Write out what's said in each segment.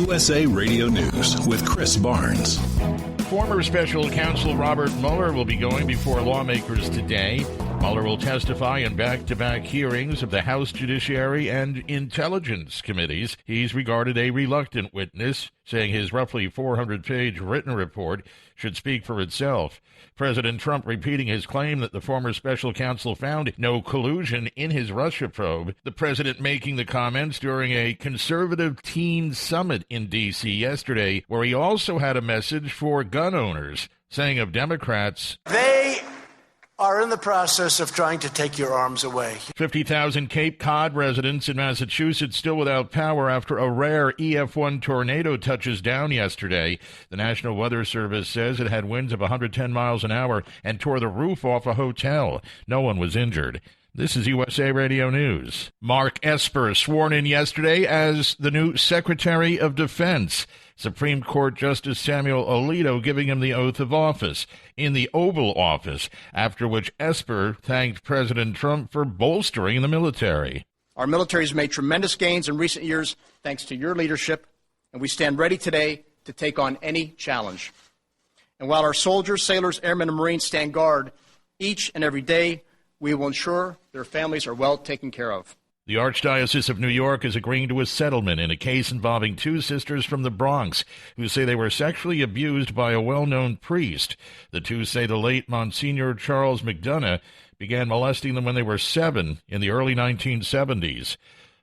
USA Radio News with Chris Barnes. Former special counsel Robert Mueller will be going before lawmakers today. Mueller will testify in back-to-back hearings of the House Judiciary and Intelligence Committees. He's regarded a reluctant witness, saying his roughly 400-page written report should speak for itself. President Trump repeating his claim that the former special counsel found no collusion in his Russia probe. The president making the comments during a conservative teen summit in D.C. yesterday, where he also had a message for gun owners, saying of Democrats, "They are in the process of trying to take your arms away." 50,000 Cape Cod residents in Massachusetts still without power after a rare EF1 tornado touches down yesterday. The National Weather Service says it had winds of 110 miles an hour and tore the roof off a hotel. No one was injured. This is USA Radio News. Mark Esper sworn in yesterday as the new Secretary of Defense. Supreme Court Justice Samuel Alito giving him the oath of office in the Oval Office, after which Esper thanked President Trump for bolstering the military. Our military has made tremendous gains in recent years thanks to your leadership, and we stand ready today to take on any challenge. And while our soldiers, sailors, airmen, and Marines stand guard each and every day, we will ensure their families are well taken care of. The Archdiocese of New York is agreeing to a settlement in a case involving two sisters from the Bronx who say they were sexually abused by a well-known priest. The two say the late Monsignor Charles McDonough began molesting them when they were 7 in the early 1970s.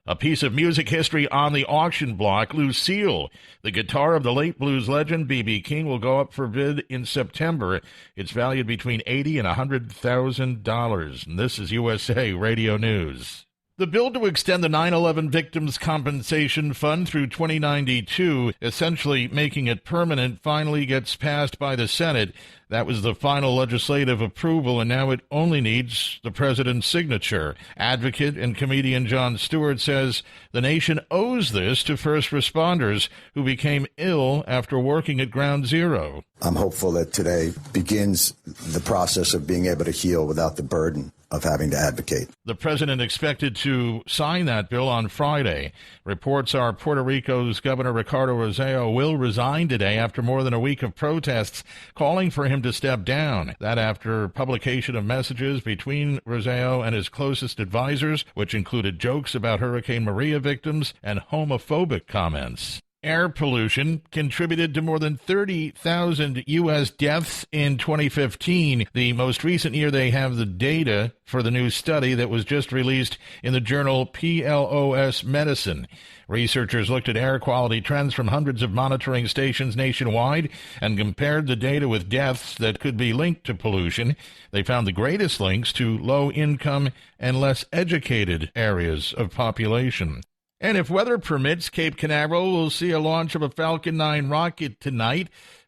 A piece of music history on the auction block, Lucille, the guitar of the late blues legend B.B. King, will go up for bid in September. It's valued between $80,000 and $100,000. And this is USA Radio News. The bill to extend the 9/11 Victims' Compensation Fund through 2092, essentially making it permanent, finally gets passed by the Senate. That was the final legislative approval, and now it only needs the president's signature. Advocate and comedian Jon Stewart says the nation owes this to first responders who became ill after working at Ground Zero. I'm hopeful that today begins the process of being able to heal without the burden of having to advocate. The president expected to sign that bill on Friday. Reports are Puerto Rico's Governor Ricardo Rossello will resign today after more than a week of protests calling for him to step down. That after publication of messages between Rossello and his closest advisors, which included jokes about Hurricane Maria victims and homophobic comments. Air pollution contributed to more than 30,000 U.S. deaths in 2015, the most recent year they have the data for the new study that was just released in the journal PLOS Medicine. Researchers looked at air quality trends from hundreds of monitoring stations nationwide and compared the data with deaths that could be linked to pollution. They found the greatest links to low-income and less educated areas of population. And if weather permits, Cape Canaveral will see a launch of a Falcon 9 rocket tonight,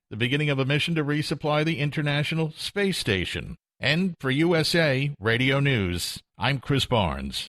the beginning of a mission to resupply the International Space Station. And for USA Radio News, I'm Chris Barnes.